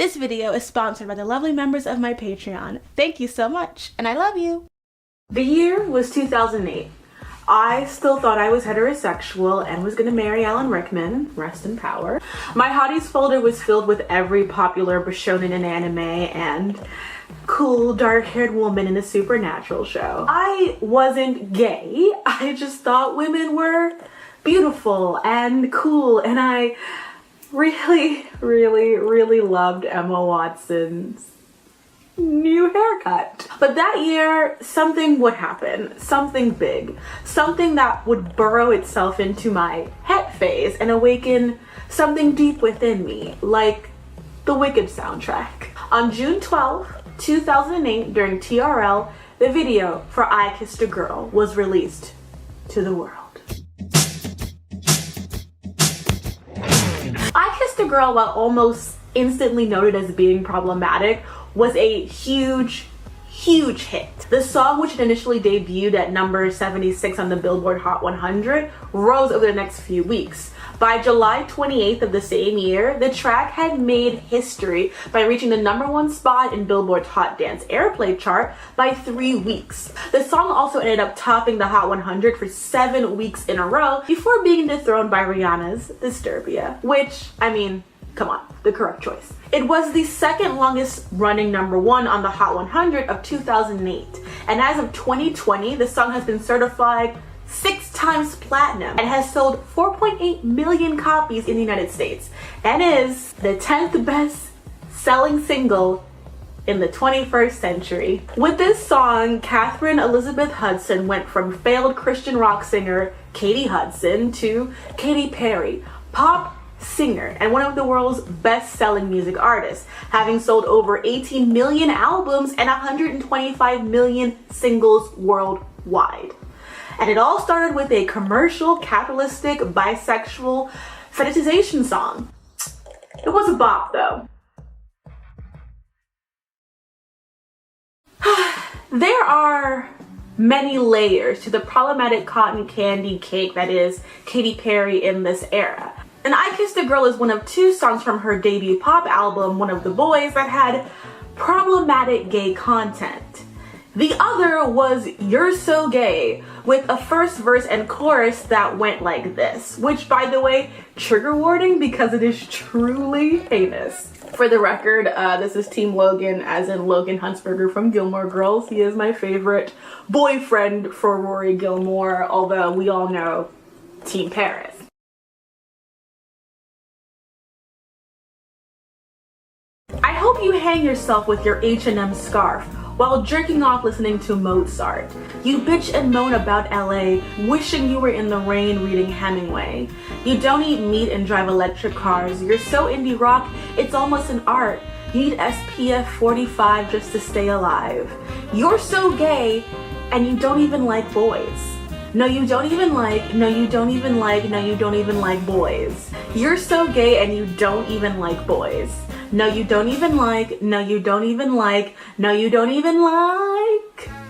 This video is sponsored by the lovely members of my Patreon. Thank you so much, and I love you. The year was 2008. I still thought I was heterosexual and was gonna marry Alan Rickman, rest in power. My hotties folder was filled with every popular shonen in anime and cool dark-haired woman in a supernatural show. I wasn't gay, I just thought women were beautiful and cool, and I really loved Emma Watson's new haircut. But that year, something would happen, something big, something that would burrow itself into my het phase and awaken something deep within me, like the Wicked soundtrack. On June 12th, 2008, during TRL, the video for I Kissed a Girl was released to the world. I Kissed a Girl, while almost instantly noted as being problematic, was a huge hit. The song, which had initially debuted at number 76 on the Billboard Hot 100, rose over the next few weeks. By July 28th of the same year, the track had made history by reaching the #1 spot in Billboard's Hot Dance Airplay chart by 3 weeks. The song also ended up topping the Hot 100 for 7 weeks in a row before being dethroned by Rihanna's Disturbia, which, I mean, come on, the correct choice. It was the second longest running #1 on the Hot 100 of 2008. And as of 2020, the song has been certified 6 times platinum and has sold 4.8 million copies in the United States and is the 10th best selling single in the 21st century. With this song, Catherine Elizabeth Hudson went from failed Christian rock singer Katie Hudson to Katy Perry, pop singer and one of the world's best-selling music artists, having sold over 18 million albums and 125 million singles worldwide. And it all started with a commercial, capitalistic, bisexual fetishization song. It was a bop, though. There are many layers to the problematic cotton candy cake that is Katy Perry in this era. And I Kissed a Girl is one of 2 songs from her debut pop album, One of the Boys, that had problematic gay content. The other was You're So Gay, with a first verse and chorus that went like this, which, by the way, trigger warning because it is truly heinous. For the record, this is Team Logan, as in Logan Huntsberger from Gilmore Girls. He is my favorite boyfriend for Rory Gilmore, although we all know Team Paris. I hope you hang yourself with your H&M scarf while jerking off listening to Mozart. You bitch and moan about LA, wishing you were in the rain reading Hemingway. You don't eat meat and drive electric cars. You're so indie rock, it's almost an art. You need SPF 45 just to stay alive. You're so gay, and you don't even like boys. No, you don't even like boys. You're so gay and you don't even like boys. No, you don't even like,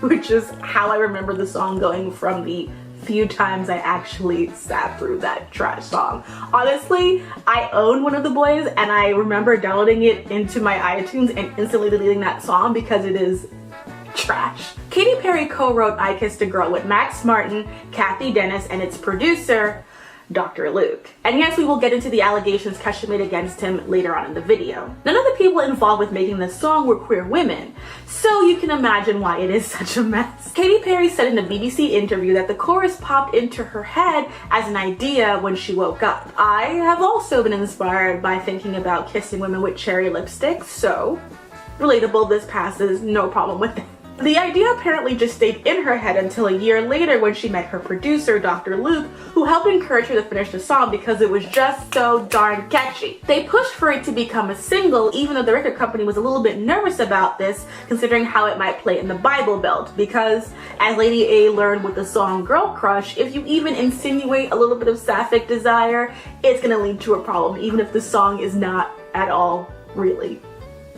which is how I remember the song going from the few times I actually sat through that trash song. Honestly, I own One of the Boys and I remember downloading it into my iTunes and instantly deleting that song because it is trash. Katy Perry co-wrote I Kissed a Girl with Max Martin, Kathy Dennis, and its producer, Dr. Luke. And yes, we will get into the allegations Kesha made against him later on in the video. None of the people involved with making this song were queer women, so you can imagine why it is such a mess. Katy Perry said in a BBC interview that the chorus popped into her head as an idea when she woke up. I have also been inspired by thinking about kissing women with cherry lipstick, so relatable, this passes, no problem with it. The idea apparently just stayed in her head until a year later when she met her producer, Dr. Luke, who helped encourage her to finish the song because it was just so darn catchy. They pushed for it to become a single, even though the record company was a little bit nervous about this, considering how it might play in the Bible Belt, because as Lady A learned with the song Girl Crush, if you even insinuate a little bit of sapphic desire, it's gonna lead to a problem, even if the song is not at all really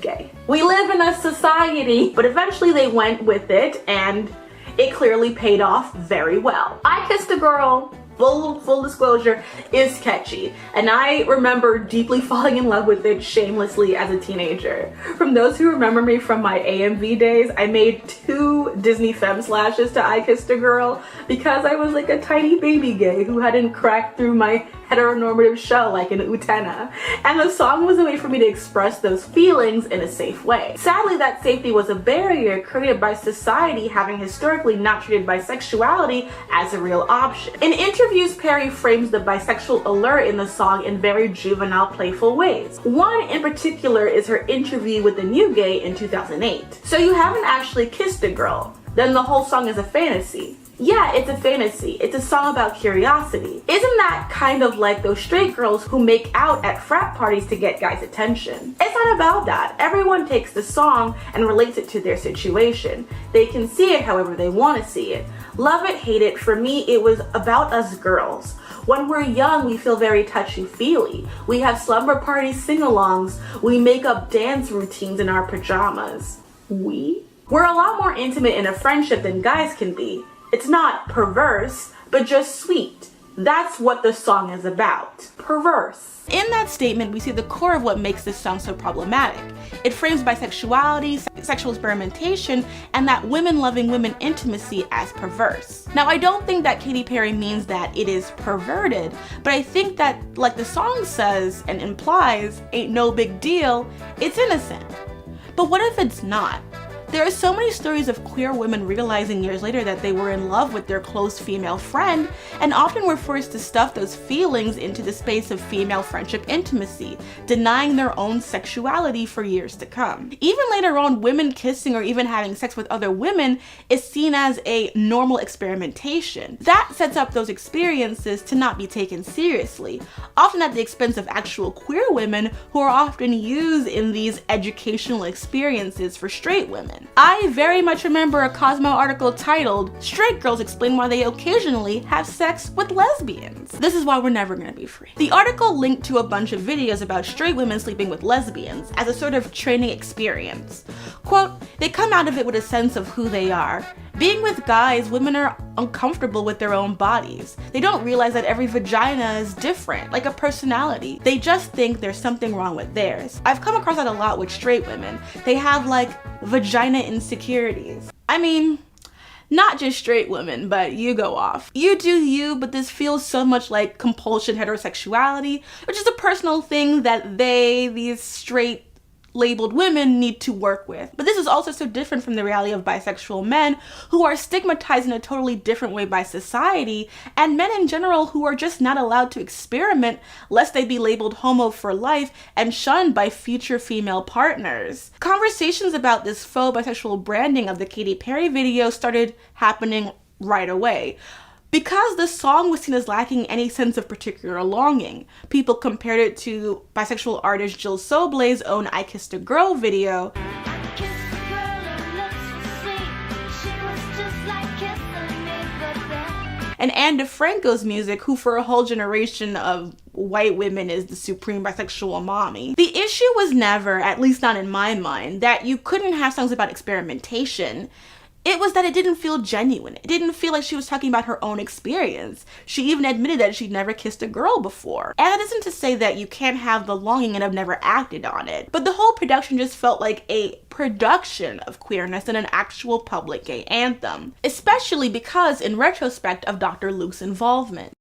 gay. We live in a society, but eventually they went with it and it clearly paid off very well. I Kissed a Girl full disclosure, is catchy, and I remember deeply falling in love with it shamelessly as a teenager. From those who remember me from my AMV days, I made 2 Disney femme slashes to I Kissed a Girl because I was like a tiny baby gay who hadn't cracked through my heteronormative shell like an Utena, and the song was a way for me to express those feelings in a safe way. Sadly, that safety was a barrier created by society having historically not treated bisexuality as a real option. In interviews, Perry frames the bisexual allure in the song in very juvenile, playful ways. One in particular is her interview with the New Gay in 2008. So you haven't actually kissed a girl, then the whole song is a fantasy. Yeah, it's a fantasy. It's a song about curiosity. Isn't that kind of like those straight girls who make out at frat parties to get guys' attention? It's not about that. Everyone takes the song and relates it to their situation. They can see it however they want to see it. Love it, hate it, for me it was about us girls. When we're young, we feel very touchy-feely. We have slumber party sing-alongs. We make up dance routines in our pajamas. We're a lot more intimate in a friendship than guys can be. It's not perverse, but just sweet. That's what the song is about. Perverse. In that statement, we see the core of what makes this song so problematic. It frames bisexuality, sexual experimentation, and that women loving women intimacy as perverse. Now, I don't think that Katy Perry means that it is perverted, but I think that, like the song says and implies, ain't no big deal, it's innocent. But what if it's not? There are so many stories of queer women realizing years later that they were in love with their close female friend, and often were forced to stuff those feelings into the space of female friendship intimacy, denying their own sexuality for years to come. Even later on, women kissing or even having sex with other women is seen as a normal experimentation. That sets up those experiences to not be taken seriously, often at the expense of actual queer women who are often used in these educational experiences for straight women. I very much remember a Cosmo article titled, "Straight Girls Explain Why They Occasionally Have Sex with Lesbians. This is why we're never gonna be free." The article linked to a bunch of videos about straight women sleeping with lesbians as a sort of training experience. Quote, "They come out of it with a sense of who they are. Being with guys, women are uncomfortable with their own bodies. They don't realize that every vagina is different, like a personality. They just think there's something wrong with theirs. I've come across that a lot with straight women. They have like vagina insecurities." I mean, not just straight women, but you go off. You do you, but this feels so much like compulsion heterosexuality, which is a personal thing that these straight labeled women need to work with. But this is also so different from the reality of bisexual men who are stigmatized in a totally different way by society, and men in general who are just not allowed to experiment lest they be labeled homo for life and shunned by future female partners. Conversations about this faux bisexual branding of the Katy Perry video started happening right away. Because the song was seen as lacking any sense of particular longing, people compared it to bisexual artist Jill Sobel's own I Kissed a Girl video. And Anne DeFranco's music, who for a whole generation of white women is the supreme bisexual mommy. The issue was never, at least not in my mind, that you couldn't have songs about experimentation. It was that it didn't feel genuine. It didn't feel like she was talking about her own experience. She even admitted that she'd never kissed a girl before. And that isn't to say that you can't have the longing and have never acted on it. But the whole production just felt like a production of queerness than an actual public gay anthem. Especially because, in retrospect, of Dr. Luke's involvement.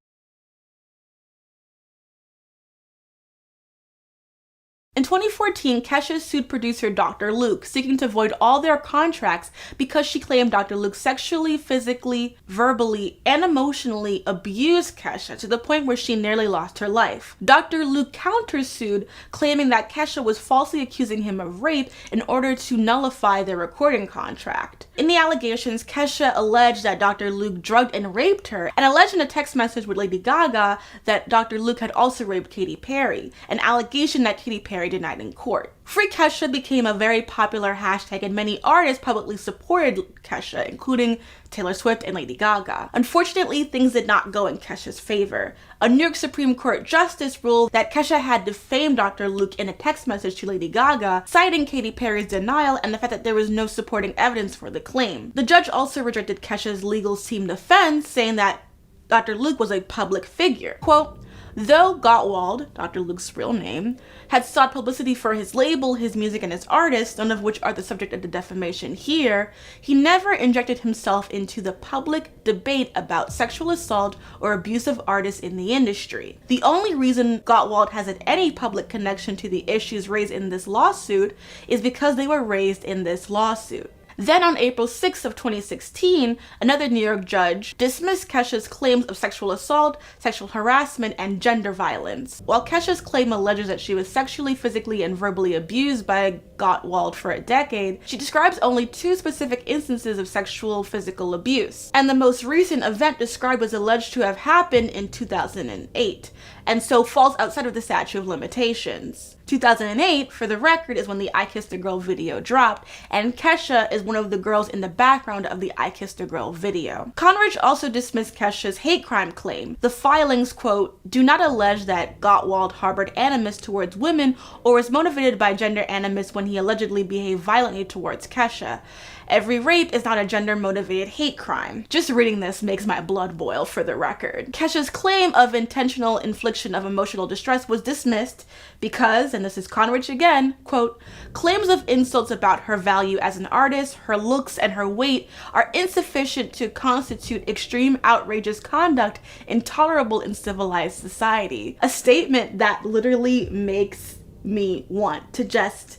In 2014, Kesha sued producer Dr. Luke, seeking to void all their contracts because she claimed Dr. Luke sexually, physically, verbally, and emotionally abused Kesha to the point where she nearly lost her life. Dr. Luke countersued, claiming that Kesha was falsely accusing him of rape in order to nullify their recording contract. In the allegations, Kesha alleged that Dr. Luke drugged and raped her, and alleged in a text message with Lady Gaga that Dr. Luke had also raped Katy Perry, an allegation that Katy Perry denied in court. Free Kesha became a very popular hashtag, and many artists publicly supported Kesha, including Taylor Swift and Lady Gaga. Unfortunately, things did not go in Kesha's favor. A New York Supreme Court justice ruled that Kesha had defamed Dr. Luke in a text message to Lady Gaga, citing Katy Perry's denial and the fact that there was no supporting evidence for the claim. The judge also rejected Kesha's legal team defense, saying that Dr. Luke was a public figure. Quote, though Gottwald, Dr. Luke's real name, had sought publicity for his label, his music, and his artists, none of which are the subject of the defamation here, he never injected himself into the public debate about sexual assault or abuse of artists in the industry. The only reason Gottwald has had any public connection to the issues raised in this lawsuit is because they were raised in this lawsuit. Then on April 6th of 2016, another New York judge dismissed Kesha's claims of sexual assault, sexual harassment, and gender violence. While Kesha's claim alleges that she was sexually, physically, and verbally abused by Gottwald for a decade, she describes only 2 specific instances of sexual physical abuse. And the most recent event described was alleged to have happened in 2008, and so falls outside of the statute of limitations. 2008, for the record, is when the I Kissed a Girl video dropped, and Kesha is one of the girls in the background of the I Kissed a Girl video. Conridge also dismissed Kesha's hate crime claim. The filings, quote, do not allege that Gottwald harbored animus towards women or was motivated by gender animus when he allegedly behaved violently towards Kesha. Every rape is not a gender-motivated hate crime. Just reading this makes my blood boil, for the record. Kesha's claim of intentional infliction of emotional distress was dismissed because, and this is Conridge again, quote, claims of insults about her value as an artist, her looks, and her weight are insufficient to constitute extreme outrageous conduct intolerable in civilized society. A statement that literally makes me want to just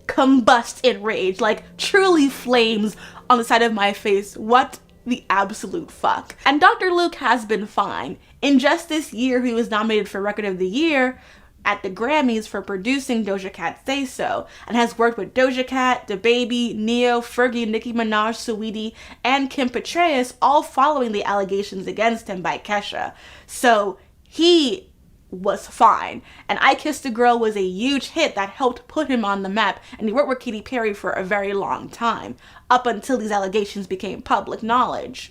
combust in rage, like truly flames on the side of my face. What the absolute fuck? And Dr. Luke has been fine. In just this year, he was nominated for Record of the Year at the Grammys for producing Doja Cat's Say So, and has worked with Doja Cat, DaBaby, Neo, Fergie, Nicki Minaj, Saweetie, and Kim Petras, all following the allegations against him by Kesha. So he was fine. And I Kissed a Girl was a huge hit that helped put him on the map, and he worked with Katy Perry for a very long time, up until these allegations became public knowledge.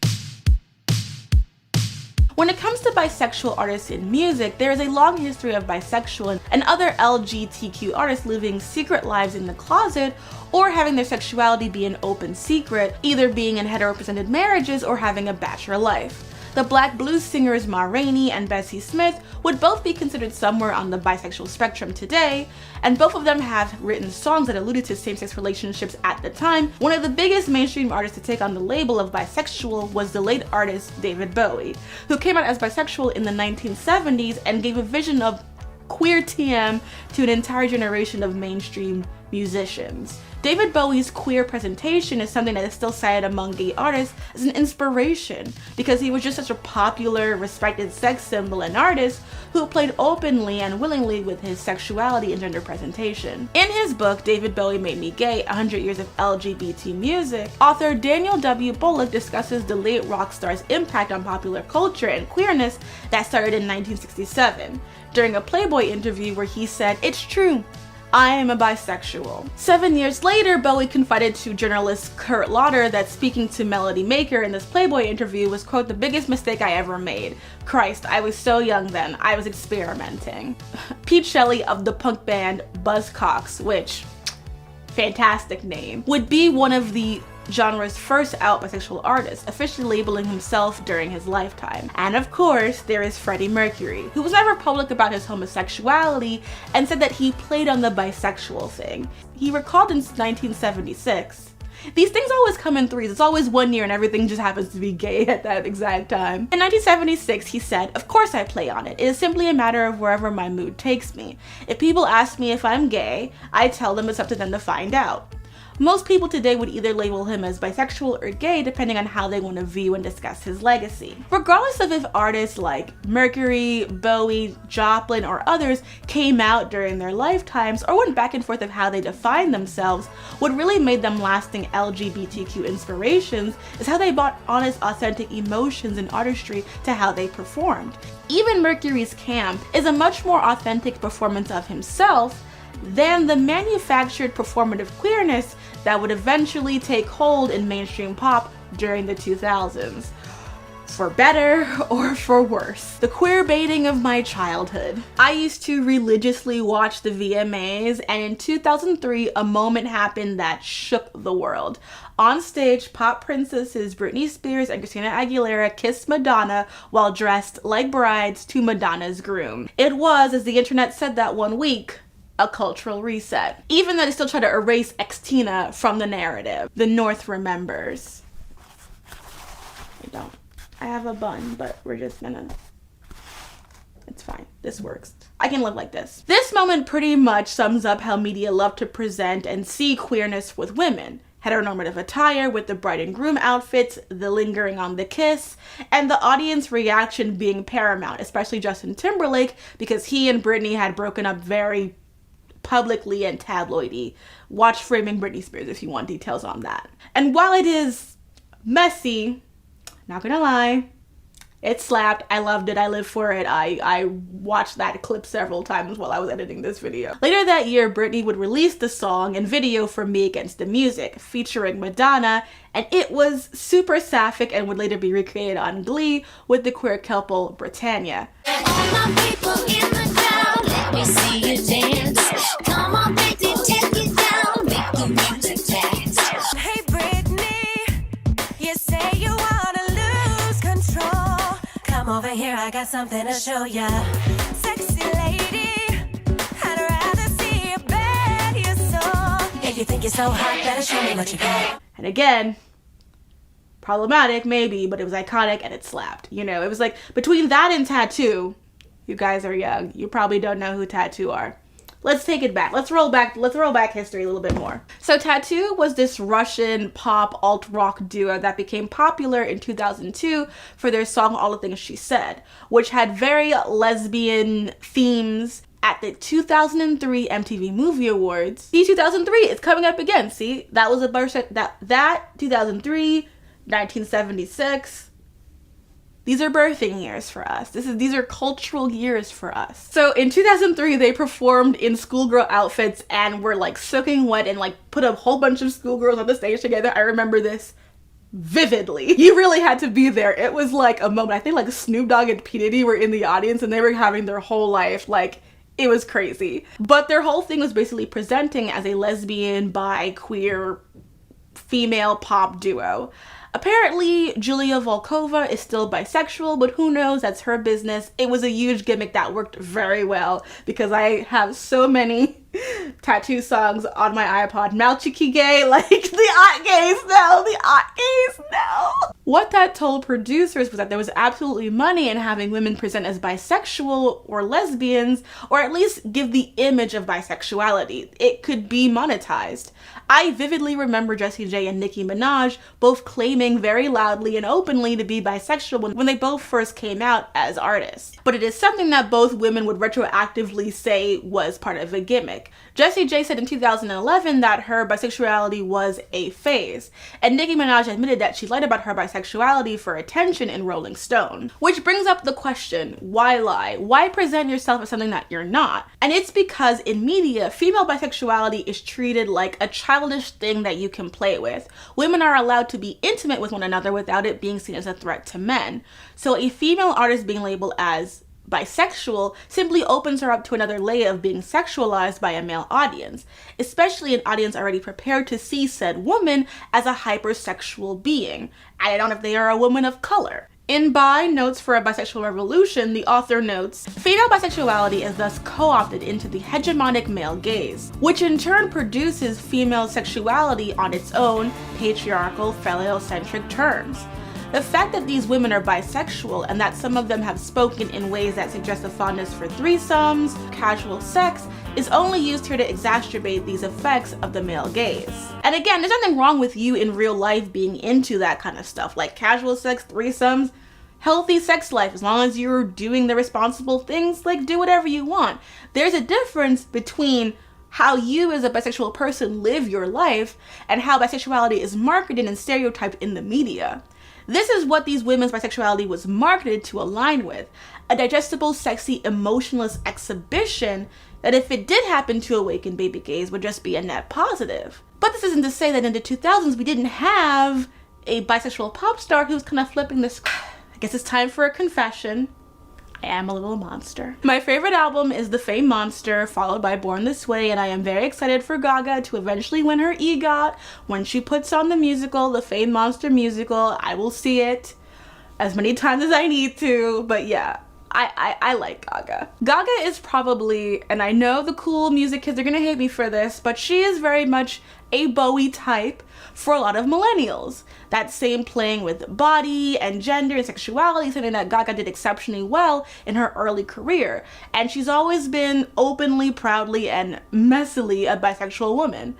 When it comes to bisexual artists in music, there is a long history of bisexual and other LGBTQ artists living secret lives in the closet or having their sexuality be an open secret, either being in heterorepresented marriages or having a bachelor life. The Black blues singers Ma Rainey and Bessie Smith would both be considered somewhere on the bisexual spectrum today, and both of them have written songs that alluded to same-sex relationships at the time. One of the biggest mainstream artists to take on the label of bisexual was the late artist David Bowie, who came out as bisexual in the 1970s and gave a vision of queer TM to an entire generation of mainstream musicians. David Bowie's queer presentation is something that is still cited among gay artists as an inspiration, because he was just such a popular, respected sex symbol and artist who played openly and willingly with his sexuality and gender presentation. In his book, David Bowie Made Me Gay, 100 Years of LGBT Music, author Daniel W. Bullock discusses the late rock star's impact on popular culture and queerness that started in 1967, during a Playboy interview where he said, "It's true, I am a bisexual." 7 years later, Bowie confided to journalist Kurt Lauder that speaking to Melody Maker in this Playboy interview was, quote, "the biggest mistake I ever made. Christ, I was so young then. I was experimenting." Pete Shelley of the punk band Buzzcocks, which, fantastic name, would be one of the genre's first out bisexual artists, officially labeling himself during his lifetime. And of course, there is Freddie Mercury, who was never public about his homosexuality and said that he played on the bisexual thing. He recalled in 1976, "These things always come in threes. It's always one year and everything just happens to be gay at that exact time." In 1976, he said, "Of course I play on it. It is simply a matter of wherever my mood takes me. If people ask me if I'm gay, I tell them it's up to them to find out." Most people today would either label him as bisexual or gay depending on how they want to view and discuss his legacy. Regardless of if artists like Mercury, Bowie, Joplin, or others came out during their lifetimes or went back and forth of how they defined themselves, what really made them lasting LGBTQ inspirations is how they brought honest, authentic emotions and artistry to how they performed. Even Mercury's Camp is a much more authentic performance of himself than the manufactured performative queerness that would eventually take hold in mainstream pop during the 2000s. For better or for worse. The queer baiting of my childhood. I used to religiously watch the VMAs, and in 2003, a moment happened that shook the world. On stage, pop princesses Britney Spears and Christina Aguilera kissed Madonna while dressed like brides to Madonna's groom. It was, as the internet said that one week, a cultural reset. Even though they still try to erase Xtina from the narrative. The North remembers. I don't. I have a bun, but we're just gonna, it's fine, this works. I can live like this. This moment pretty much sums up how media love to present and see queerness with women. Heteronormative attire with the bride and groom outfits, the lingering on the kiss, and the audience reaction being paramount, especially Justin Timberlake, because he and Britney had broken up very publicly and tabloidy. Watch Framing Britney Spears if you want details on that. And while it is messy, not gonna lie, it slapped. I loved it. I lived for it. I watched that clip several times while I was editing this video. Later that year, Britney would release the song and video for Me Against the Music, featuring Madonna, and it was super sapphic and would later be recreated on Glee with the queer couple Britannia. All my people in the crowd, let me see you dance. Come on, baby, take it down, make the music dance. Hey, Britney, you say you wanna lose control. Come over here, I got something to show ya. Sexy lady, I'd rather see you bare your soul. If you think you're so hot, better show me what you got. And again, problematic maybe, but it was iconic and it slapped. You know, it was like between that and Tattoo. You guys are young. You probably don't know who Tattoo are. Let's take it back. Let's roll back history a little bit more. So Tattoo was this Russian pop alt-rock duo that became popular in 2002 for their song All the Things She Said, which had very lesbian themes at the 2003 MTV Movie Awards. See, 2003, it's coming up again. See, that was a that 2003, 1976. These are birthing years for us. These are cultural years for us. So in 2003, they performed in schoolgirl outfits and were like soaking wet and like put a whole bunch of schoolgirls on the stage together. I remember this vividly. You really had to be there. It was like a moment. I think like Snoop Dogg and P. Diddy were in the audience and they were having their whole life. Like, it was crazy. But their whole thing was basically presenting as a lesbian, bi, queer, female pop duo. Apparently, Julia Volkova is still bisexual, but who knows? That's her business. It was a huge gimmick that worked very well because I have so many Tattoo songs on my iPod. Malchiki gay, like the ot gays, no, the ot gays, no. What that told producers was that there was absolutely money in having women present as bisexual or lesbians, or at least give the image of bisexuality. It could be monetized. I vividly remember Jessie J and Nicki Minaj both claiming very loudly and openly to be bisexual when they both first came out as artists. But it is something that both women would retroactively say was part of a gimmick. Jessie J said in 2011 that her bisexuality was a phase, and Nicki Minaj admitted that she lied about her bisexuality for attention in Rolling Stone. Which brings up the question, why lie? Why present yourself as something that you're not? And it's because in media, female bisexuality is treated like a childish thing that you can play with. Women are allowed to be intimate with one another without it being seen as a threat to men. So a female artist being labeled as bisexual simply opens her up to another layer of being sexualized by a male audience, especially an audience already prepared to see said woman as a hypersexual being, added on if they are a woman of color. In Bi, Notes for a Bisexual Revolution, the author notes, female bisexuality is thus co-opted into the hegemonic male gaze, which in turn produces female sexuality on its own patriarchal, phallocentric terms. The fact that these women are bisexual and that some of them have spoken in ways that suggest a fondness for threesomes, casual sex, is only used here to exacerbate these effects of the male gaze. And again, there's nothing wrong with you in real life being into that kind of stuff, like casual sex, threesomes, healthy sex life. As long as you're doing the responsible things, like do whatever you want. There's a difference between how you as a bisexual person live your life and how bisexuality is marketed and stereotyped in the media. This is what these women's bisexuality was marketed to align with, a digestible, sexy, emotionless exhibition that if it did happen to awaken baby gays would just be a net positive. But this isn't to say that in the 2000s we didn't have a bisexual pop star who was kind of flipping the script. I guess it's time for a confession. I am a little monster. My favorite album is The Fame Monster, followed by Born This Way, and I am very excited for Gaga to eventually win her EGOT when she puts on the musical, The Fame Monster musical. I will see it as many times as I need to, but yeah, I like Gaga. Gaga is probably, and I know the cool music kids are gonna hate me for this, but she is very much a Bowie type for a lot of millennials. That same playing with body and gender and sexuality, something that Gaga did exceptionally well in her early career. And she's always been openly, proudly, and messily a bisexual woman.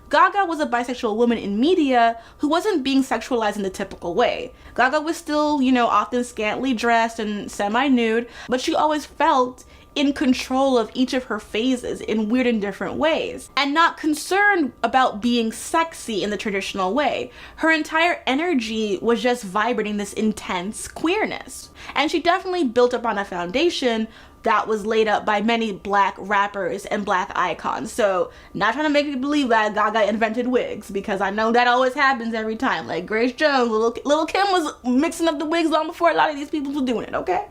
Gaga was a bisexual woman in media who wasn't being sexualized in the typical way. Gaga was still, you know, often scantily dressed and semi-nude, but she always felt in control of each of her phases in weird and different ways, and not concerned about being sexy in the traditional way. Her entire energy was just vibrating this intense queerness. And she definitely built upon a foundation that was laid up by many black rappers and black icons. So, not trying to make you believe that Gaga invented wigs, because I know that always happens every time. Like Grace Jones, Lil' Kim was mixing up the wigs long before a lot of these people were doing it, okay?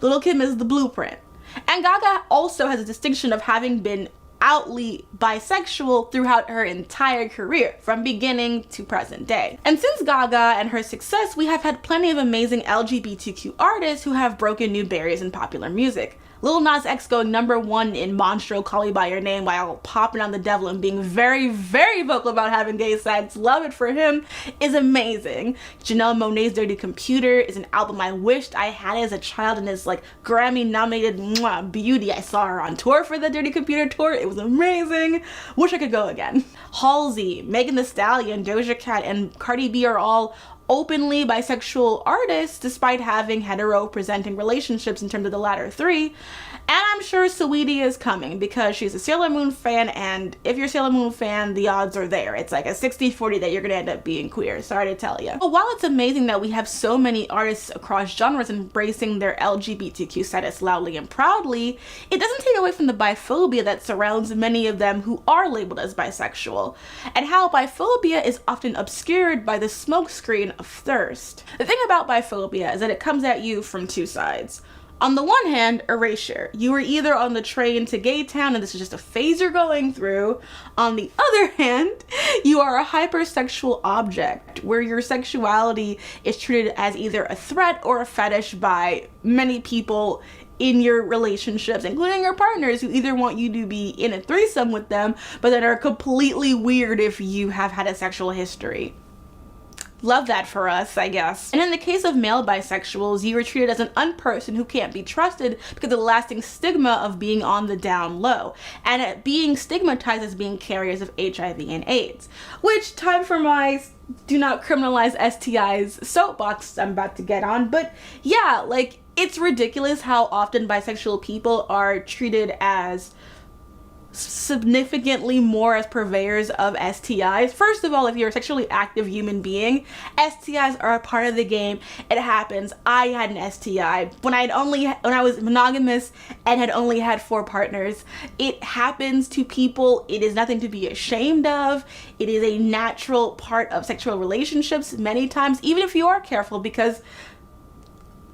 Lil' Kim is the blueprint. And Gaga also has a distinction of having been outly bisexual throughout her entire career, from beginning to present day. And since Gaga and her success, we have had plenty of amazing LGBTQ artists who have broken new barriers in popular music. Lil Nas X going #1 in Monstro, Call Me By Your Name, while popping on the devil and being very, very vocal about having gay sex. Love it for him, is amazing. Janelle Monáe's Dirty Computer is an album I wished I had as a child, and is like Grammy-nominated beauty. I saw her on tour for the Dirty Computer tour. It was amazing. Wish I could go again. Halsey, Megan Thee Stallion, Doja Cat, and Cardi B are all openly bisexual artists despite having hetero-presenting relationships in terms of the latter three. And I'm sure Saweetie is coming because she's a Sailor Moon fan, and if you're a Sailor Moon fan, the odds are there. It's like a 60-40 that you're gonna end up being queer, sorry to tell you. But while it's amazing that we have so many artists across genres embracing their LGBTQ status loudly and proudly, it doesn't take away from the biphobia that surrounds many of them who are labeled as bisexual, and how biphobia is often obscured by the smokescreen of thirst. The thing about biphobia is that it comes at you from two sides. On the one hand, erasure. You are either on the train to gay town and this is just a phase you're going through. On the other hand, you are a hypersexual object where your sexuality is treated as either a threat or a fetish by many people in your relationships, including your partners, who either want you to be in a threesome with them, but that are completely weird if you have had a sexual history. Love that for us, I guess. And in the case of male bisexuals, you are treated as an unperson who can't be trusted because of the lasting stigma of being on the down low, and being stigmatized as being carriers of HIV and AIDS. Which, time for my do not criminalize STIs soapbox I'm about to get on, but yeah, like, it's ridiculous how often bisexual people are treated as significantly more as purveyors of STIs. First of all, if you're a sexually active human being, STIs are a part of the game. It happens. I had an STI when I was monogamous and had only had 4 partners. It happens to people. It is nothing to be ashamed of. It is a natural part of sexual relationships many times, even if you are careful, because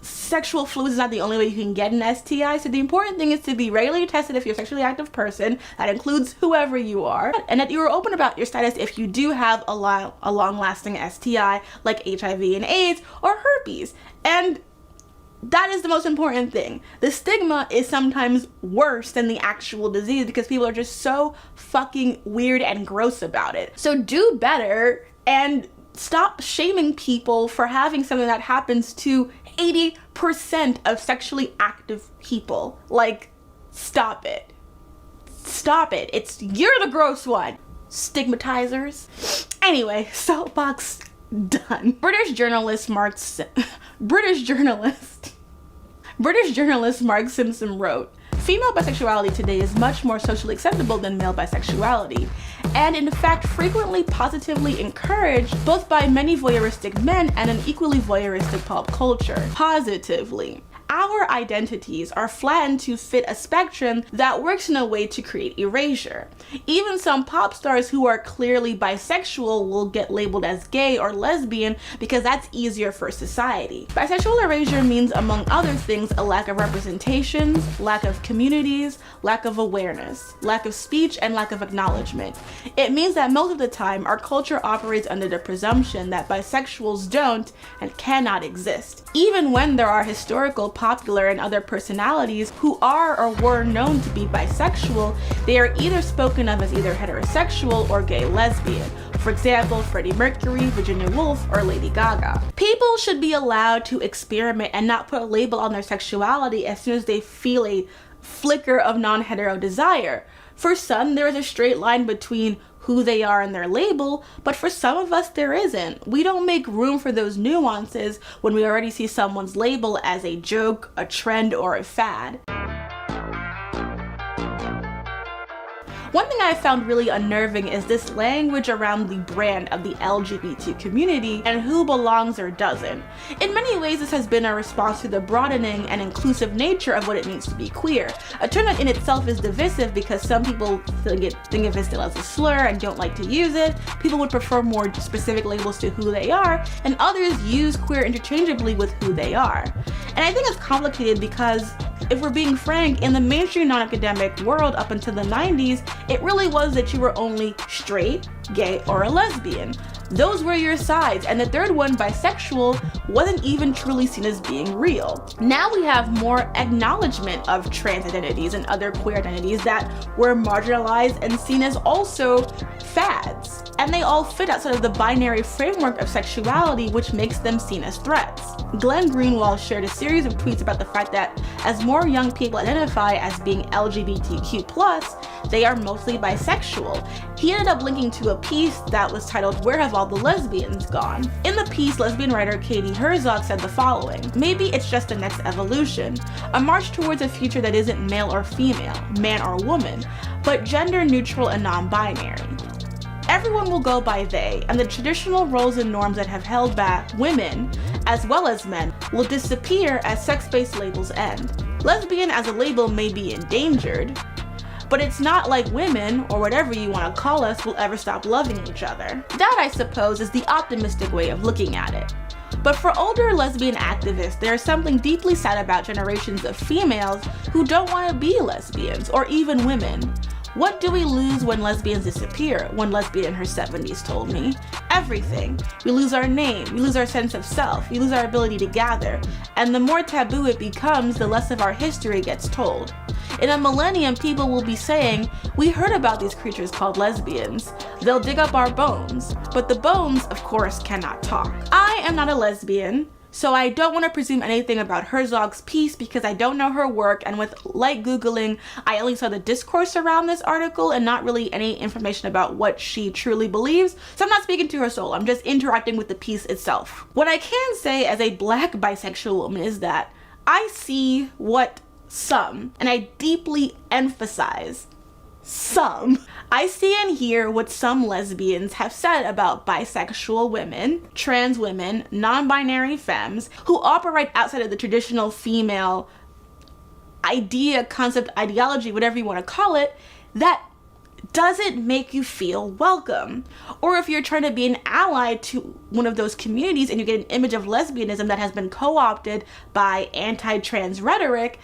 sexual fluids is not the only way you can get an STI. So the important thing is to be regularly tested if you're a sexually active person. That includes whoever you are. And that you're open about your status if you do have a long-lasting STI like HIV and AIDS or herpes. And that is the most important thing. The stigma is sometimes worse than the actual disease because people are just so fucking weird and gross about it. So do better and stop shaming people for having something that happens to 80% of sexually active people. Like, stop it. Stop it. You're the gross one. Stigmatizers. Anyway, soapbox done. British journalist Mark Simpson wrote, "Female bisexuality today is much more socially acceptable than male bisexuality, and in fact frequently positively encouraged both by many voyeuristic men and an equally voyeuristic pop culture. Positively. Our identities are flattened to fit a spectrum that works in a way to create erasure. Even some pop stars who are clearly bisexual will get labeled as gay or lesbian because that's easier for society. Bisexual erasure means, among other things, a lack of representations, lack of communities, lack of awareness, lack of speech, and lack of acknowledgement. It means that most of the time, our culture operates under the presumption that bisexuals don't and cannot exist. Even when there are historical, popular, and other personalities who are or were known to be bisexual, they are either spoken of as either heterosexual or gay lesbian. For example, Freddie Mercury, Virginia Woolf, or Lady Gaga. People should be allowed to experiment and not put a label on their sexuality as soon as they feel a flicker of non-hetero desire. For some, there is a straight line between who they are and their label, but for some of us there isn't. We don't make room for those nuances when we already see someone's label as a joke, a trend, or a fad. One thing I found really unnerving is this language around the brand of the LGBT community and who belongs or doesn't. In many ways, this has been a response to the broadening and inclusive nature of what it means to be queer. A term that in itself is divisive because some people think of it still as a slur and don't like to use it. People would prefer more specific labels to who they are, and others use queer interchangeably with who they are. And I think it's complicated because, if we're being frank, in the mainstream non-academic world up until the 90s, it really was that you were only straight, gay, or a lesbian. Those were your sides, and the third one, bisexual, wasn't even truly seen as being real. Now we have more acknowledgement of trans identities and other queer identities that were marginalized and seen as also fads. And they all fit outside of the binary framework of sexuality, which makes them seen as threats. Glenn Greenwald shared a series of tweets about the fact that as more young people identify as being LGBTQ+, they are mostly bisexual. He ended up linking to a piece that was titled, "Where Have All the Lesbians Gone?" In the piece, lesbian writer Katie Herzog said the following: "Maybe it's just the next evolution, a march towards a future that isn't male or female, man or woman, but gender neutral and non-binary. Everyone will go by they, and the traditional roles and norms that have held back women, as well as men, will disappear as sex-based labels end. Lesbian as a label may be endangered, but it's not like women, or whatever you want to call us, will ever stop loving each other." That, I suppose, is the optimistic way of looking at it. But for older lesbian activists, there is something deeply sad about generations of females who don't want to be lesbians, or even women. "What do we lose when lesbians disappear?" one lesbian in her 70s told me. "Everything. We lose our name, we lose our sense of self, we lose our ability to gather, and the more taboo it becomes, the less of our history gets told. In a millennium, people will be saying, 'We heard about these creatures called lesbians. They'll dig up our bones.' But the bones, of course, cannot talk." I am not a lesbian, so I don't want to presume anything about Herzog's piece because I don't know her work, and with light Googling, I only saw the discourse around this article and not really any information about what she truly believes, so I'm not speaking to her soul, I'm just interacting with the piece itself. What I can say as a Black bisexual woman is that I see what some, and I deeply emphasize some, I see and hear what some lesbians have said about bisexual women, trans women, non-binary femmes, who operate outside of the traditional female idea, concept, ideology, whatever you want to call it, that doesn't make you feel welcome. Or if you're trying to be an ally to one of those communities and you get an image of lesbianism that has been co-opted by anti-trans rhetoric,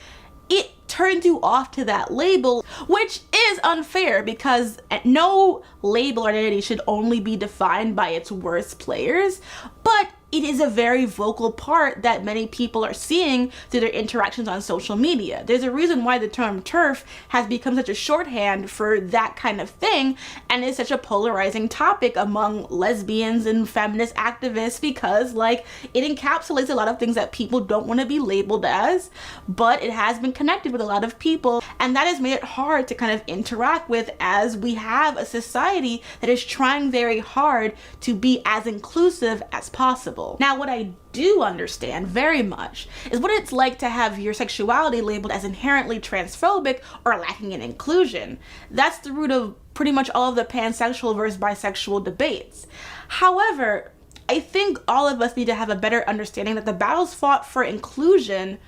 it turns you off to that label, which is unfair because no label or identity should only be defined by its worst players, but it is a very vocal part that many people are seeing through their interactions on social media. There's a reason why the term TERF has become such a shorthand for that kind of thing, and is such a polarizing topic among lesbians and feminist activists because, like, it encapsulates a lot of things that people don't want to be labeled as, but it has been connected with a lot of people, and that has made it hard to kind of interact with as we have a society that is trying very hard to be as inclusive as possible. Now, what I do understand very much is what it's like to have your sexuality labeled as inherently transphobic or lacking in inclusion. That's the root of pretty much all of the pansexual versus bisexual debates. However, I think all of us need to have a better understanding that the battles fought for inclusion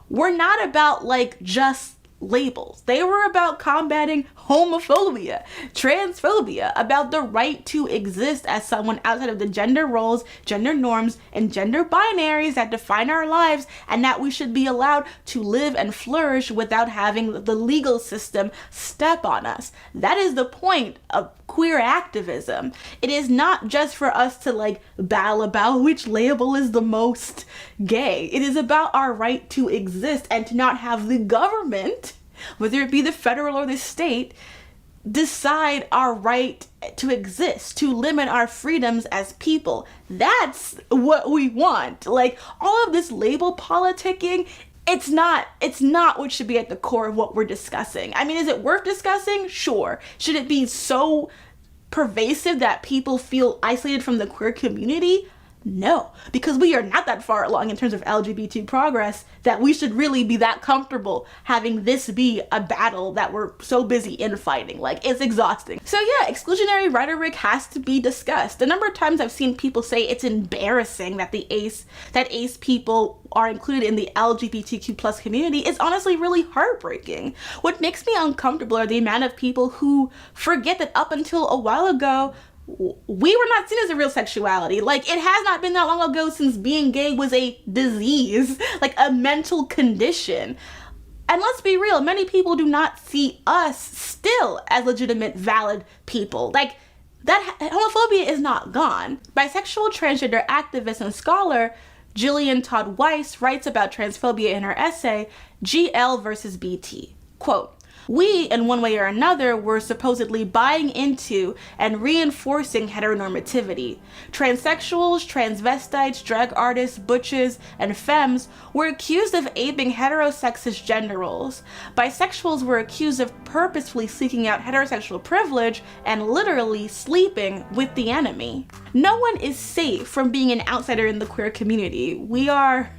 were not about like just labels. They were about combating homophobia, transphobia, about the right to exist as someone outside of the gender roles, gender norms, and gender binaries that define our lives, and that we should be allowed to live and flourish without having the legal system step on us. That is the point of queer activism. It is not just for us to like battle about which label is the most gay. It is about our right to exist and to not have the government, whether it be the federal or the state, decide our right to exist, to limit our freedoms as people. That's what we want. Like, all of this label politicking, it's not what should be at the core of what we're discussing. I mean, is it worth discussing? Sure. Should it be so pervasive that people feel isolated from the queer community? No, because we are not that far along in terms of LGBT progress that we should really be that comfortable having this be a battle that we're so busy infighting. Like, it's exhausting. So yeah, exclusionary rhetoric has to be discussed. The number of times I've seen people say it's embarrassing that ace people are included in the LGBTQ plus community is honestly really heartbreaking. What makes me uncomfortable are the amount of people who forget that up until a while ago, we were not seen as a real sexuality. Like, it has not been that long ago since being gay was a disease, like a mental condition. And let's be real, many people do not see us still as legitimate, valid people. Like, that homophobia is not gone. Bisexual transgender activist and scholar Jillian Todd Weiss writes about transphobia in her essay, GL versus BT. Quote, "We, in one way or another, were supposedly buying into and reinforcing heteronormativity. Transsexuals, transvestites, drag artists, butches, and femmes were accused of aping heterosexist gender roles. Bisexuals were accused of purposefully seeking out heterosexual privilege and literally sleeping with the enemy. No one is safe from being an outsider in the queer community. We are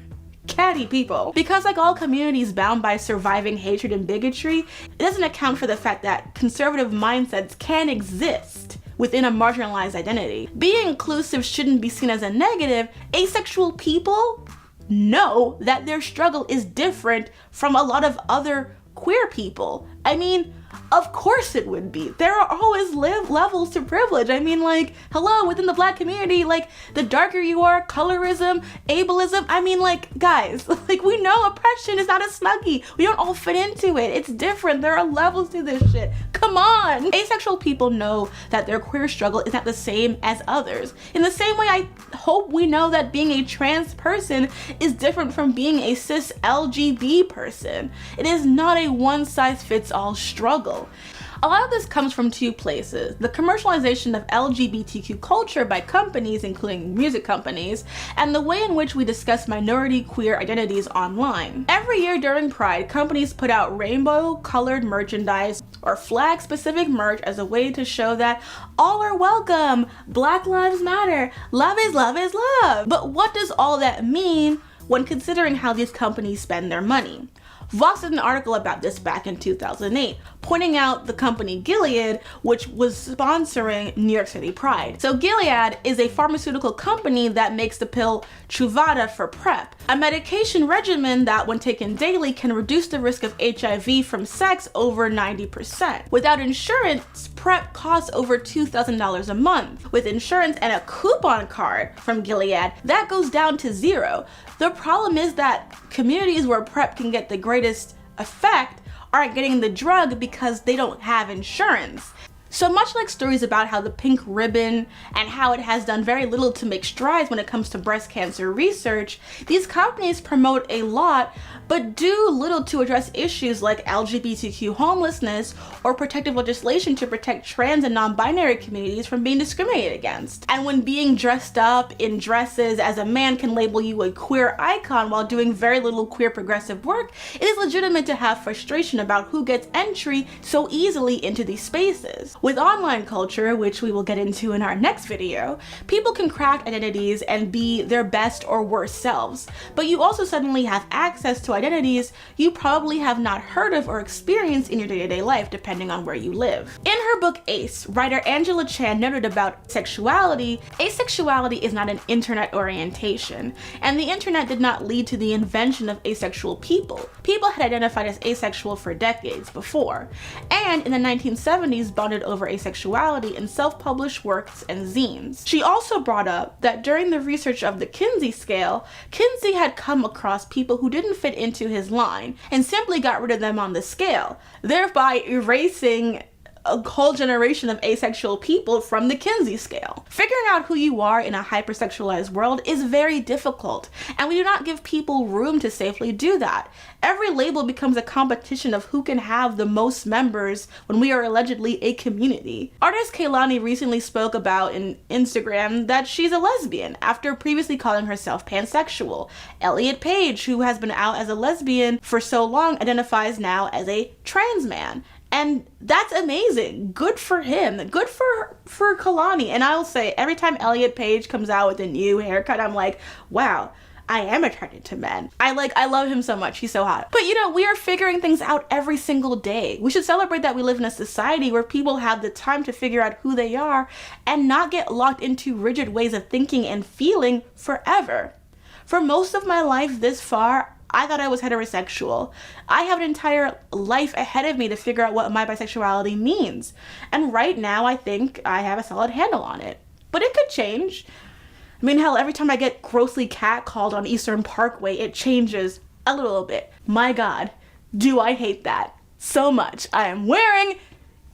catty people." Because like all communities bound by surviving hatred and bigotry, it doesn't account for the fact that conservative mindsets can exist within a marginalized identity. Being inclusive shouldn't be seen as a negative. Asexual people know that their struggle is different from a lot of other queer people. I mean, of course it would be. There are always levels to privilege. I mean, like, hello, within the Black community, like, the darker you are, colorism, ableism, I mean, like, guys, like, we know oppression is not a snuggie. We don't all fit into it. It's different. There are levels to this shit. Come on. Asexual people know that their queer struggle is not the same as others. In the same way, I hope we know that being a trans person is different from being a cis LGB person. It is not a one-size-fits-all struggle. A lot of this comes from two places: the commercialization of LGBTQ culture by companies, including music companies, and the way in which we discuss minority queer identities online. Every year during Pride, companies put out rainbow-colored merchandise or flag-specific merch as a way to show that all are welcome, Black Lives Matter, love is love is love. But what does all that mean when considering how these companies spend their money? Vox did an article about this back in 2008, pointing out the company Gilead, which was sponsoring New York City Pride. So Gilead is a pharmaceutical company that makes the pill Truvada for PrEP, a medication regimen that, when taken daily, can reduce the risk of HIV from sex over 90%. Without insurance, PrEP costs over $2,000 a month. With insurance and a coupon card from Gilead, that goes down to zero. The problem is that communities where PrEP can get the greatest effect aren't getting the drug because they don't have insurance. So much like stories about how the pink ribbon and how it has done very little to make strides when it comes to breast cancer research, these companies promote a lot but do little to address issues like LGBTQ homelessness or protective legislation to protect trans and non-binary communities from being discriminated against. And when being dressed up in dresses as a man can label you a queer icon while doing very little queer progressive work, it is legitimate to have frustration about who gets entry so easily into these spaces. With online culture, which we will get into in our next video, people can craft identities and be their best or worst selves, but you also suddenly have access to identities you probably have not heard of or experienced in your day-to-day life, depending on where you live. In her book Ace, writer Angela Chen noted about sexuality, asexuality is not an internet orientation, and the internet did not lead to the invention of asexual people. People had identified as asexual for decades before, and in the 1970s bonded over asexuality in self-published works and zines. She also brought up that during the research of the Kinsey scale, Kinsey had come across people who didn't fit into his line and simply got rid of them on the scale, thereby erasing a whole generation of asexual people from the Kinsey scale. Figuring out who you are in a hypersexualized world is very difficult, and we do not give people room to safely do that. Every label becomes a competition of who can have the most members when we are allegedly a community. Artist Kehlani recently spoke about in Instagram that she's a lesbian after previously calling herself pansexual. Elliot Page, who has been out as a lesbian for so long, identifies now as a trans man. And that's amazing. Good for him. Good for Kehlani. And I'll say, every time Elliot Page comes out with a new haircut, I'm like, wow, I am attracted to men. I love him so much. He's so hot. But you know, we are figuring things out every single day. We should celebrate that we live in a society where people have the time to figure out who they are and not get locked into rigid ways of thinking and feeling forever. For most of my life this far, I thought I was heterosexual. I have an entire life ahead of me to figure out what my bisexuality means. And right now, I think I have a solid handle on it. But it could change. I mean, hell, every time I get grossly catcalled on Eastern Parkway, it changes a little bit. My God, do I hate that so much. I am wearing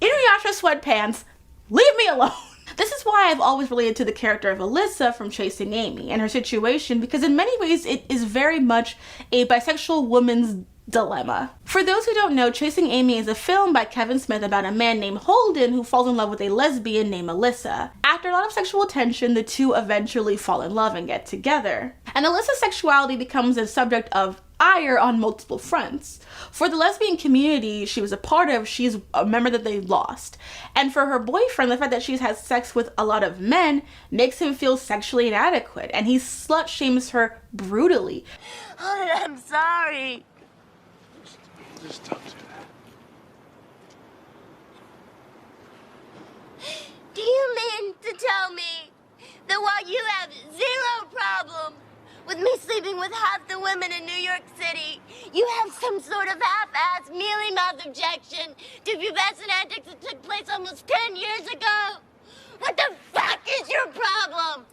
Inuyasha sweatpants. Leave me alone. This is why I've always related to the character of Alyssa from Chasing Amy and her situation, because in many ways it is very much a bisexual woman's dilemma. For those who don't know, Chasing Amy is a film by Kevin Smith about a man named Holden who falls in love with a lesbian named Alyssa. After a lot of sexual tension, the two eventually fall in love and get together. And Alyssa's sexuality becomes a subject of ire on multiple fronts. For the lesbian community she was a part of, she's a member that they lost. And for her boyfriend, the fact that she's had sex with a lot of men makes him feel sexually inadequate, and he slut shames her brutally. Oh, I'm sorry. Just don't do that. Do you mean to tell me that while you have zero problem with me sleeping with half the women in New York City, you have some sort of half-assed, mealy-mouthed objection to pubescent antics that took place almost 10 years ago? What the fuck is your problem?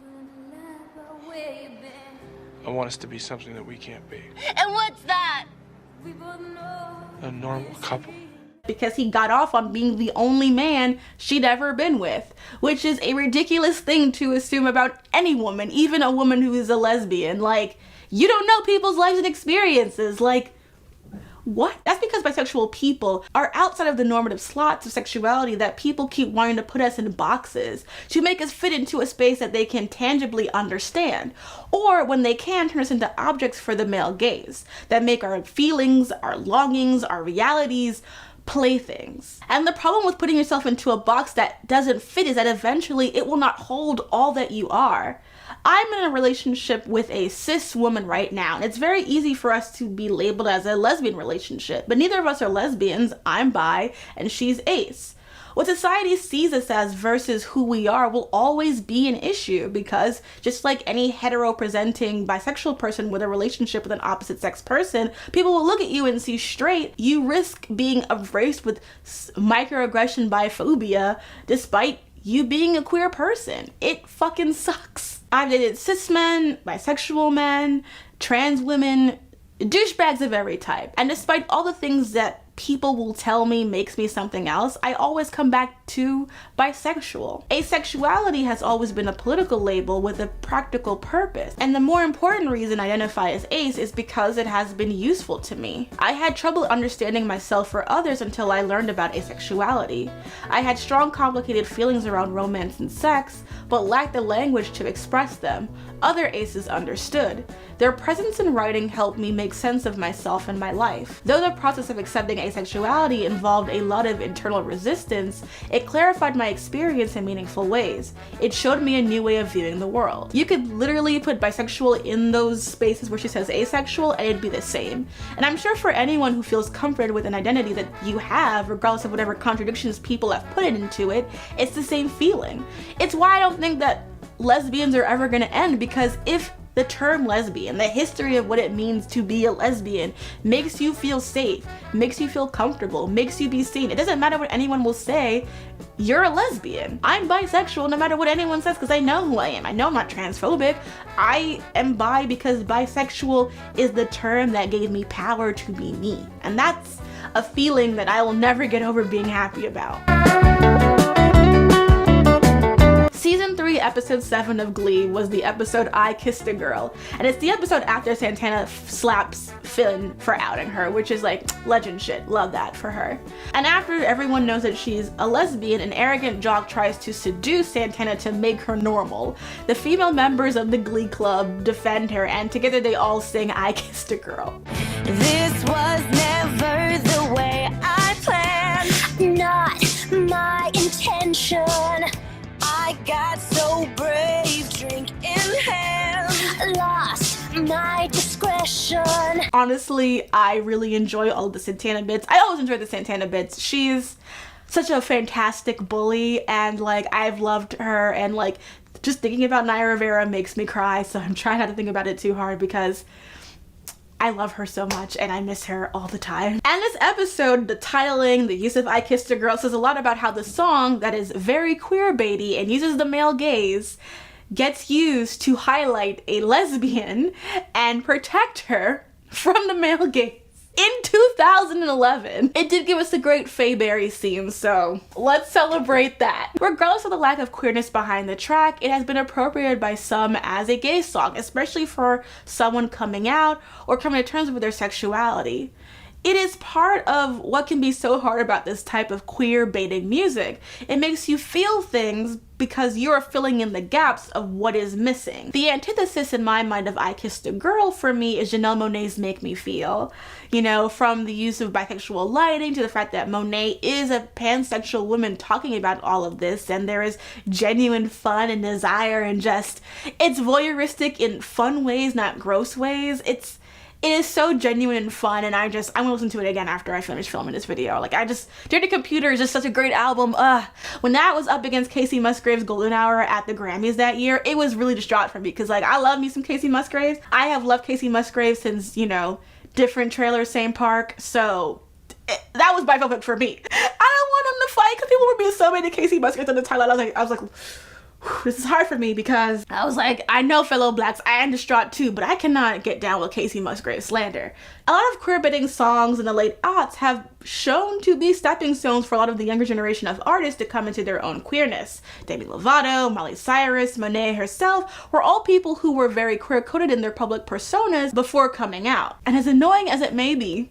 I want us to be something that we can't be. And what's that? A normal couple. Because he got off on being the only man she'd ever been with, which is a ridiculous thing to assume about any woman, even a woman who is a lesbian. Like, you don't know people's lives and experiences. Like, what? That's because bisexual people are outside of the normative slots of sexuality that people keep wanting to put us in boxes to make us fit into a space that they can tangibly understand, or when they can, turn us into objects for the male gaze that make our feelings, our longings, our realities playthings. And the problem with putting yourself into a box that doesn't fit is that eventually it will not hold all that you are. I'm in a relationship with a cis woman right now, and it's very easy for us to be labeled as a lesbian relationship, but neither of us are lesbians. I'm bi and she's ace. What society sees us as versus who we are will always be an issue, because just like any hetero-presenting bisexual person with a relationship with an opposite sex person, people will look at you and see straight. You risk being erased with microaggression biphobia despite you being a queer person. It fucking sucks. I've dated cis men, bisexual men, trans women, douchebags of every type. And despite all the things that people will tell me makes me something else, I always come back to bisexual. Asexuality has always been a political label with a practical purpose. And the more important reason I identify as ace is because it has been useful to me. I had trouble understanding myself or others until I learned about asexuality. I had strong, complicated feelings around romance and sex, but lacked the language to express them. Other aces understood. Their presence in writing helped me make sense of myself and my life. Though the process of accepting asexuality involved a lot of internal resistance, it clarified my experience in meaningful ways. It showed me a new way of viewing the world. You could literally put bisexual in those spaces where she says asexual and it'd be the same. And I'm sure for anyone who feels comforted with an identity that you have, regardless of whatever contradictions people have put into it, it's the same feeling. It's why I don't think that lesbians are ever gonna end, because if the term lesbian, the history of what it means to be a lesbian, makes you feel safe, makes you feel comfortable, makes you be seen. It doesn't matter what anyone will say, you're a lesbian. I'm bisexual no matter what anyone says, because I know who I am. I know I'm not transphobic. I am bi because bisexual is the term that gave me power to be me. And that's a feeling that I will never get over being happy about. Season 3, episode 7 of Glee was the episode I Kissed a Girl, and it's the episode after Santana slaps Finn for outing her, which is like legend shit. Love that for her. And after everyone knows that she's a lesbian, an arrogant jock tries to seduce Santana to make her normal. The female members of the Glee Club defend her, and together they all sing I Kissed a Girl. This was never the way I planned, not my intention. I got so brave, drink in hand, lost my discretion. Honestly, I really enjoy all the Santana bits. I always enjoy the Santana bits. She's such a fantastic bully, and like I've loved her, and like just thinking about Naya Rivera makes me cry, so I'm trying not to think about it too hard because I love her so much and I miss her all the time. And this episode, the titling, the use of I Kissed a Girl, says a lot about how the song that is very queerbaity and uses the male gaze gets used to highlight a lesbian and protect her from the male gaze. In 2011, it did give us a great Faye Berry scene, so let's celebrate that. Regardless of the lack of queerness behind the track, it has been appropriated by some as a gay song, especially for someone coming out or coming to terms with their sexuality. It is part of what can be so hard about this type of queer baiting music. It makes you feel things because you're filling in the gaps of what is missing. The antithesis in my mind of I Kissed a Girl for me is Janelle Monáe's Make Me Feel. You know, from the use of bisexual lighting to the fact that Monáe is a pansexual woman talking about all of this, and there is genuine fun and desire and just, it's voyeuristic in fun ways, not gross ways. It is so genuine and fun, and I'm gonna listen to it again after I finish filming this video. Like, Dirty Computer is just such a great album. When that was up against Casey Musgrave's Golden Hour at the Grammys that year, it was really distraught for me, because like, I love me some Casey Musgraves. I have loved Casey Musgraves since, you know, Different Trailer, Same Park, so that was biphobic for me. I don't want him to fight, because people were being so mean to Casey Musgraves in the title. I was like, this is hard for me, because I was like, I know fellow blacks, I am distraught too, but I cannot get down with Casey Musgrave slander. A lot of queer-baiting songs in the late aughts have shown to be stepping stones for a lot of the younger generation of artists to come into their own queerness. Demi Lovato, Miley Cyrus, Monáe herself were all people who were very queer-coded in their public personas before coming out. And as annoying as it may be,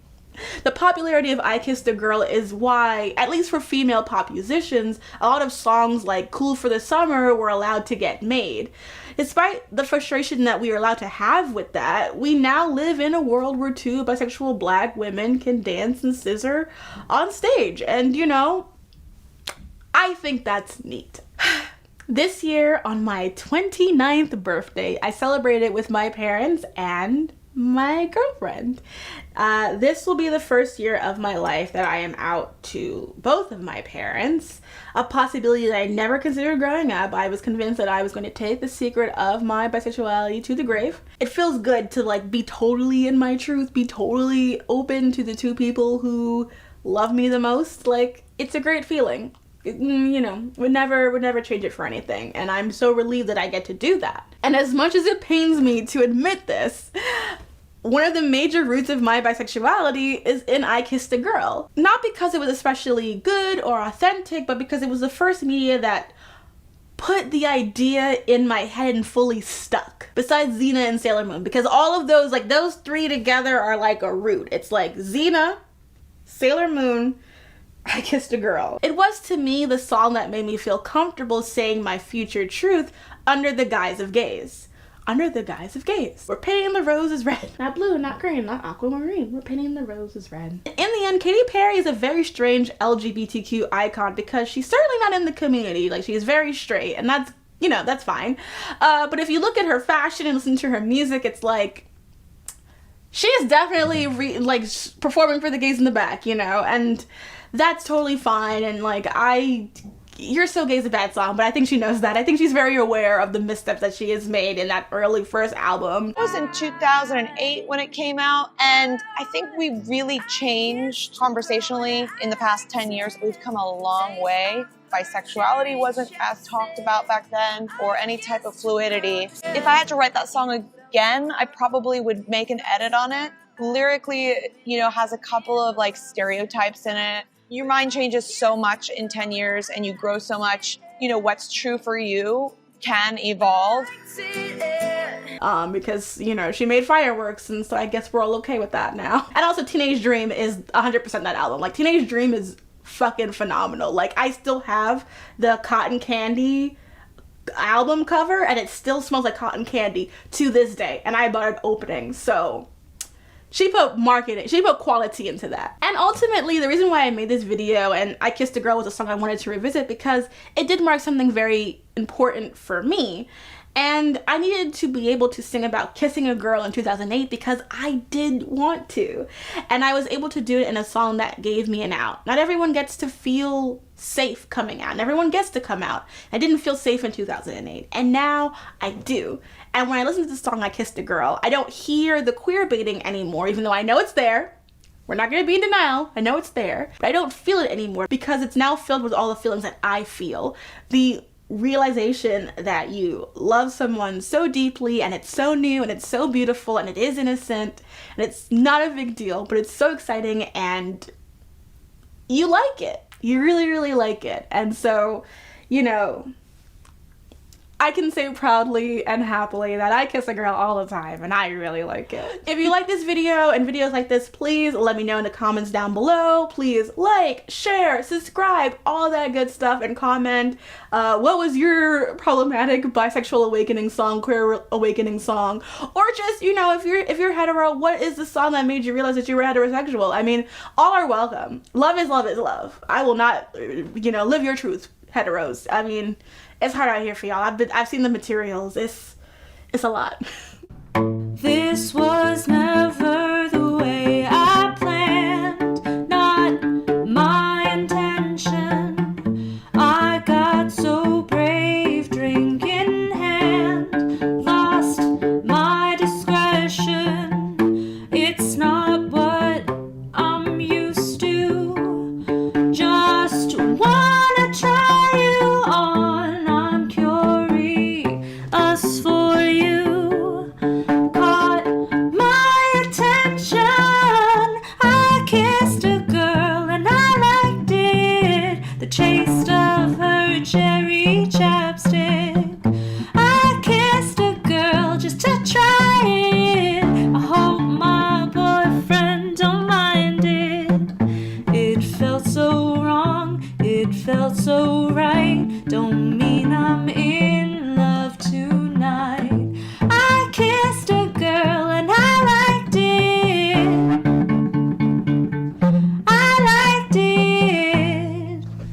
the popularity of I Kissed a Girl is why, at least for female pop musicians, a lot of songs like Cool for the Summer were allowed to get made. Despite the frustration that we are allowed to have with that, we now live in a world where two bisexual black women can dance and scissor on stage, and you know, I think that's neat. This year, on my 29th birthday, I celebrated with my parents and my girlfriend. This will be the first year of my life that I am out to both of my parents, a possibility that I never considered growing up. I was convinced that I was going to take the secret of my bisexuality to the grave. It feels good to like be totally in my truth, be totally open to the two people who love me the most. Like, it's a great feeling. You know, would never change it for anything, and I'm so relieved that I get to do that. And as much as it pains me to admit this, one of the major roots of my bisexuality is in I Kissed a Girl. Not because it was especially good or authentic, but because it was the first media that put the idea in my head and fully stuck. Besides Xena and Sailor Moon, because all of those, like those three together are like a root. It's like Xena, Sailor Moon, I Kissed a Girl. It was to me the song that made me feel comfortable saying my future truth under the guise of gaze. under the guise of gays. We're painting the roses red. Not blue, not green, not aquamarine. We're painting the roses red. In the end, Katy Perry is a very strange LGBTQ icon because she's certainly not in the community. Like, she's very straight, and that's, you know, that's fine. But if you look at her fashion and listen to her music, it's like, she is definitely performing for the gays in the back, you know, and that's totally fine. And like, You're So Gay is a bad song, but I think she knows that. I think she's very aware of the missteps that she has made in that early first album. It was in 2008 when it came out, and I think we really changed conversationally in the past 10 years. We've come a long way. Bisexuality wasn't as talked about back then, or any type of fluidity. If I had to write that song again, I probably would make an edit on it. Lyrically, you know, has a couple of like stereotypes in it. Your mind changes so much in 10 years and you grow so much. You know, what's true for you can evolve. Because, you know, she made Fireworks, and so I guess we're all okay with that now. And also Teenage Dream is 100% that album. Like, Teenage Dream is fucking phenomenal. Like, I still have the Cotton Candy album cover and it still smells like cotton candy to this day, and I bought it opening. So she put marketing, she put quality into that. And ultimately, the reason why I made this video and I Kissed a Girl was a song I wanted to revisit because it did mark something very important for me. And I needed to be able to sing about kissing a girl in 2008 because I did want to. And I was able to do it in a song that gave me an out. Not everyone gets to feel safe coming out. And everyone gets to come out. I didn't feel safe in 2008. And now I do. And when I listen to the song I Kissed a Girl, I don't hear the queer baiting anymore, even though I know it's there. We're not gonna be in denial. I know it's there. But I don't feel it anymore because it's now filled with all the feelings that I feel. The realization that you love someone so deeply and it's so new and it's so beautiful and it is innocent and it's not a big deal, but it's so exciting and you like it. You really, really like it. And so, you know, I can say proudly and happily that I kiss a girl all the time and I really like it. If you like this video and videos like this, please let me know in the comments down below. Please like, share, subscribe, all that good stuff, and comment what was your problematic bisexual awakening song, queer awakening song, or just, you know, if you're hetero, what is the song that made you realize that you were heterosexual? I mean, all are welcome. Love is love is love. I will not, you know, live your truth, heteros. I mean, it's hard out here for y'all. I've seen the materials. It's a lot. This was